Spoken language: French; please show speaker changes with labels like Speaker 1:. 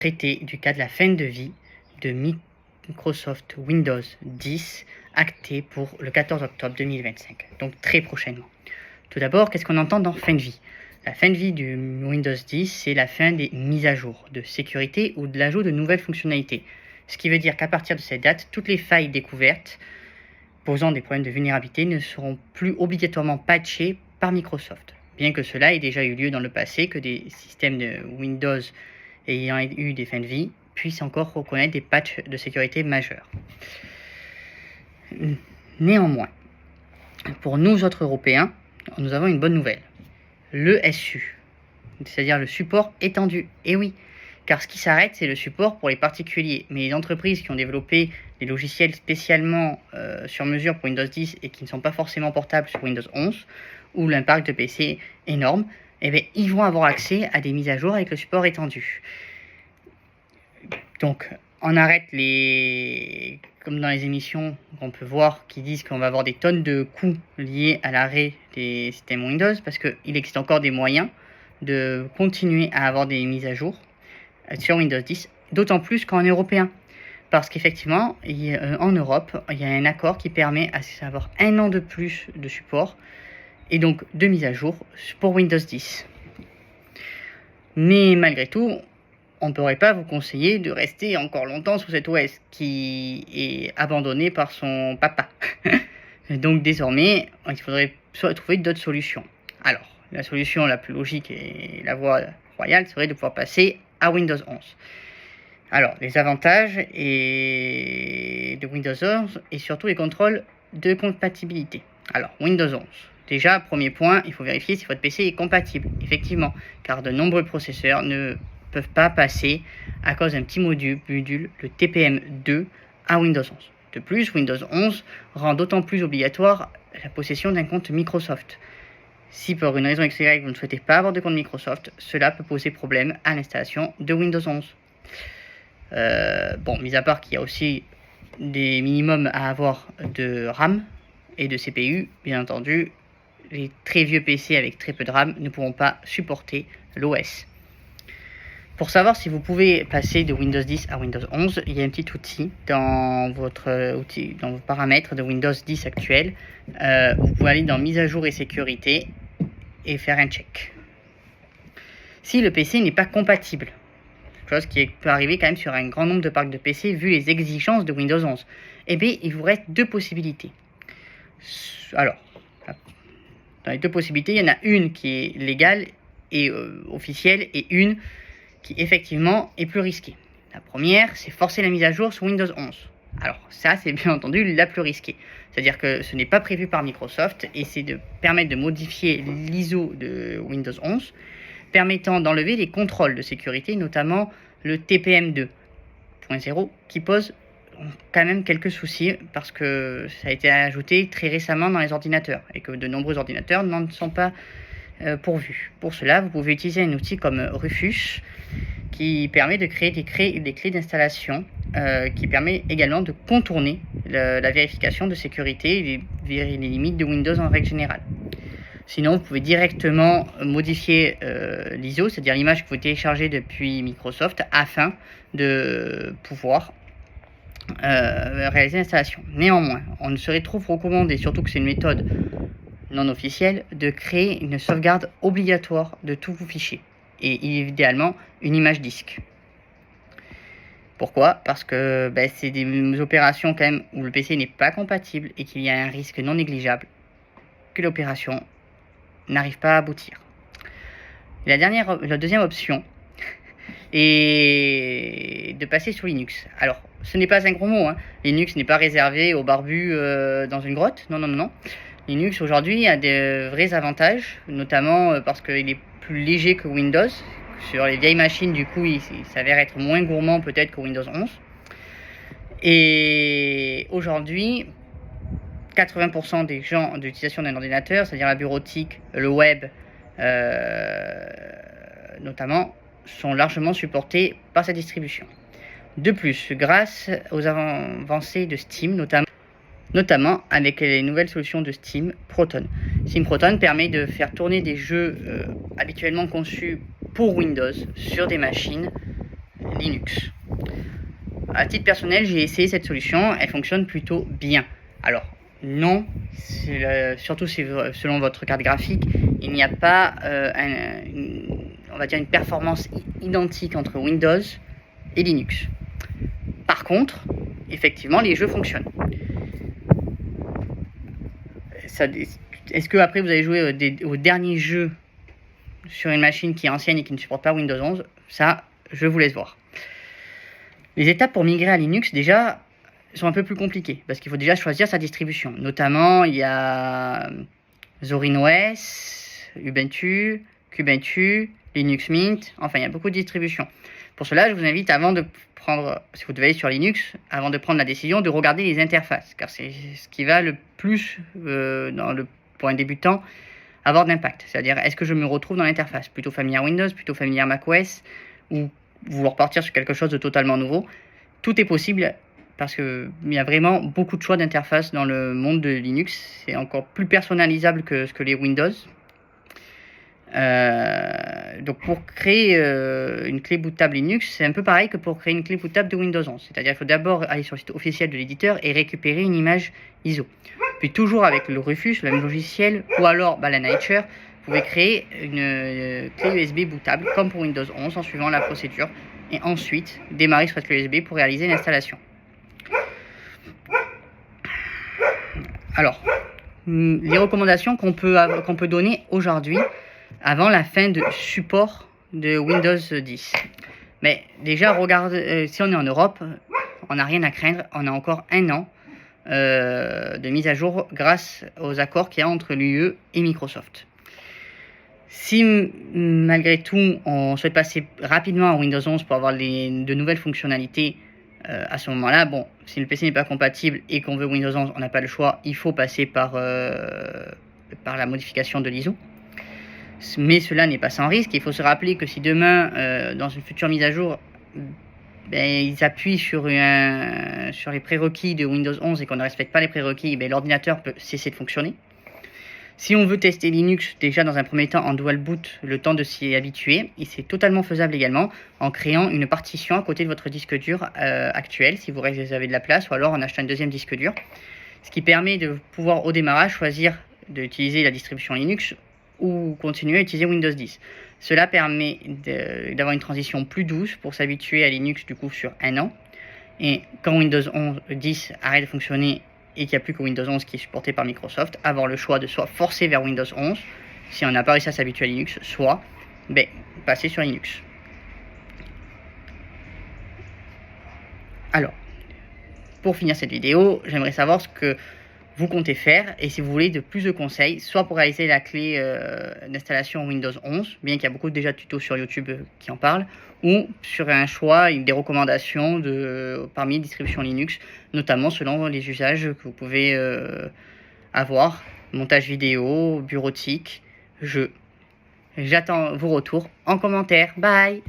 Speaker 1: traité du cas de la fin de vie de Microsoft Windows 10 acté pour le 14 octobre 2025, donc très prochainement. Tout d'abord, qu'est-ce qu'on entend dans fin de vie? La fin de vie du Windows 10, c'est la fin des mises à jour de sécurité ou de l'ajout de nouvelles fonctionnalités. Ce qui veut dire qu'à partir de cette date, toutes les failles découvertes posant des problèmes de vulnérabilité ne seront plus obligatoirement patchées par Microsoft. Bien que cela ait déjà eu lieu dans le passé, que des systèmes de Windows ayant eu des fins de vie puissent encore reconnaître des patchs de sécurité majeurs. Néanmoins, pour nous autres Européens, nous avons une bonne nouvelle. Le SU, c'est-à-dire le support étendu. Et oui, car ce qui s'arrête, c'est le support pour les particuliers. Mais les entreprises qui ont développé des logiciels spécialement sur mesure pour Windows 10 et qui ne sont pas forcément portables sur Windows 11, où l'impact de PC est énorme, eh bien, ils vont avoir accès à des mises à jour avec le support étendu. Donc, on arrête les... Comme dans les émissions qu'on peut voir qui disent qu'on va avoir des tonnes de coûts liés à l'arrêt des systèmes Windows, parce qu'il existe encore des moyens de continuer à avoir des mises à jour sur Windows 10, d'autant plus qu'en européen. Parce qu'effectivement, en Europe, il y a un accord qui permet d'avoir 1 an de plus de support et donc de mise à jour pour Windows 10. Mais malgré tout, on ne pourrait pas vous conseiller de rester encore longtemps sous cet OS qui est abandonné par son papa. Donc désormais, il faudrait trouver d'autres solutions. Alors, la solution la plus logique et la voie royale serait de pouvoir passer à Windows 11. Alors, les avantages de Windows 11 et surtout les contrôles de compatibilité. Alors, Windows 11. Déjà, premier point, il faut vérifier si votre PC est compatible, effectivement, car de nombreux processeurs ne peuvent pas passer à cause d'un petit module, le TPM2, à Windows 11. De plus, Windows 11 rend d'autant plus obligatoire la possession d'un compte Microsoft. Si pour une raison XY vous ne souhaitez pas avoir de compte Microsoft, cela peut poser problème à l'installation de Windows 11. Mis à part qu'il y a aussi des minimums à avoir de RAM et de CPU, bien entendu, les très vieux PC avec très peu de RAM ne pourront pas supporter l'OS. Pour savoir si vous pouvez passer de Windows 10 à Windows 11, il y a un petit outil dans vos paramètres de Windows 10 actuel. Vous pouvez aller dans mise à jour et sécurité et faire un check. Si le PC n'est pas compatible, chose qui peut arriver quand même sur un grand nombre de parcs de PC vu les exigences de Windows 11, eh bien, il vous reste 2 possibilités. Alors, dans les 2 possibilités, il y en a une qui est légale et officielle et une qui effectivement est plus risquée. La première, c'est forcer la mise à jour sur Windows 11. Alors ça, c'est bien entendu la plus risquée. C'est-à-dire que ce n'est pas prévu par Microsoft et c'est de permettre de modifier l'ISO de Windows 11, permettant d'enlever les contrôles de sécurité, notamment le TPM 2.0, qui pose quand même quelques soucis parce que ça a été ajouté très récemment dans les ordinateurs et que de nombreux ordinateurs n'en sont pas pourvus. Pour cela, vous pouvez utiliser un outil comme Rufus qui permet de créer des clés d'installation qui permet également de contourner la vérification de sécurité et les limites de Windows en règle générale. Sinon, vous pouvez directement modifier l'ISO, c'est-à-dire l'image que vous téléchargez depuis Microsoft, afin de pouvoir réaliser l'installation. Néanmoins, on ne serait trop recommandé, surtout que c'est une méthode non officielle, de créer une sauvegarde obligatoire de tous vos fichiers. Et idéalement, une image disque. Pourquoi? Parce que c'est des opérations quand même où le PC n'est pas compatible et qu'il y a un risque non négligeable que l'opération n'arrive pas à aboutir. La deuxième option est de passer sur Linux. Alors, ce n'est pas un gros mot, hein. Linux n'est pas réservé aux barbus dans une grotte. Non. Linux aujourd'hui a de vrais avantages, notamment parce qu'il est plus léger que Windows. Sur les vieilles machines, du coup, il s'avère être moins gourmand peut-être que Windows 11. Et aujourd'hui, 80% des gens d'utilisation d'un ordinateur, c'est-à-dire la bureautique, le web, notamment, sont largement supportés par cette distribution. De plus, grâce aux avancées de Steam, notamment avec les nouvelles solutions de Steam Proton. Steam Proton permet de faire tourner des jeux habituellement conçus pour Windows sur des machines Linux. À titre personnel, j'ai essayé cette solution, elle fonctionne plutôt bien. Alors, non, surtout si, selon votre carte graphique, il n'y a pas on va dire une performance identique entre Windows et Linux. Par contre, effectivement, les jeux fonctionnent. Est-ce que après vous avez joué au dernier jeu sur une machine qui est ancienne et qui ne supporte pas Windows 11? Ça, je vous laisse voir. Les étapes pour migrer à Linux, déjà, sont un peu plus compliquées, parce qu'il faut déjà choisir sa distribution. Notamment, il y a Zorin OS, Ubuntu, Kubuntu, Linux Mint, enfin, il y a beaucoup de distributions. Pour cela, je vous invite, avant de prendre, si vous devez aller sur Linux, avant de prendre la décision, de regarder les interfaces, car c'est ce qui va le plus, pour un débutant, avoir d'impact. C'est-à-dire, est-ce que je me retrouve dans l'interface plutôt familière Windows, plutôt familière macOS, ou vouloir partir sur quelque chose de totalement nouveau? Tout est possible, parce qu'il y a vraiment beaucoup de choix d'interface dans le monde de Linux. C'est encore plus personnalisable que ce que les Windows. Donc pour créer une clé bootable Linux, c'est un peu pareil que pour créer une clé bootable de Windows 11. C'est-à-dire qu'il faut d'abord aller sur le site officiel de l'éditeur et récupérer une image ISO. Puis toujours avec le Rufus, le même logiciel, ou alors Balanature, vous pouvez créer une clé USB bootable comme pour Windows 11 en suivant la procédure. Et ensuite démarrer sur cette clé USB pour réaliser l'installation. Alors, les recommandations qu'on peut donner aujourd'hui avant la fin de support de Windows 10. Mais déjà, regarde, si on est en Europe, on n'a rien à craindre. On a encore 1 an de mise à jour grâce aux accords qu'il y a entre l'UE et Microsoft. Si malgré tout, on souhaite passer rapidement à Windows 11 pour avoir de nouvelles fonctionnalités, à ce moment-là, bon, si le PC n'est pas compatible et qu'on veut Windows 11, on n'a pas le choix, il faut passer par la modification de l'ISO. Mais cela n'est pas sans risque. Il faut se rappeler que si demain, dans une future mise à jour, ils appuient sur les prérequis de Windows 11 et qu'on ne respecte pas les prérequis, l'ordinateur peut cesser de fonctionner. Si on veut tester Linux, déjà dans un premier temps en dual boot, le temps de s'y habituer, et c'est totalement faisable également en créant une partition à côté de votre disque dur actuel, si vous avez de la place, ou alors en achetant un deuxième disque dur, ce qui permet de pouvoir au démarrage choisir d'utiliser la distribution Linux ou continuer à utiliser Windows 10. Cela permet d'avoir une transition plus douce pour s'habituer à Linux du coup sur 1 an, et quand Windows 10 arrête de fonctionner et qu'il n'y a plus que Windows 11 qui est supporté par Microsoft, avoir le choix de soit forcer vers Windows 11, si on n'a pas réussi à s'habituer à Linux, soit passer sur Linux. Alors, pour finir cette vidéo, j'aimerais savoir ce que vous comptez faire et si vous voulez de plus de conseils, soit pour réaliser la clé d'installation Windows 11, bien qu'il y a beaucoup déjà de tutos sur YouTube qui en parlent, ou sur un choix, des recommandations parmi les distributions Linux, notamment selon les usages que vous pouvez avoir, montage vidéo, bureautique, jeux. J'attends vos retours en commentaire. Bye!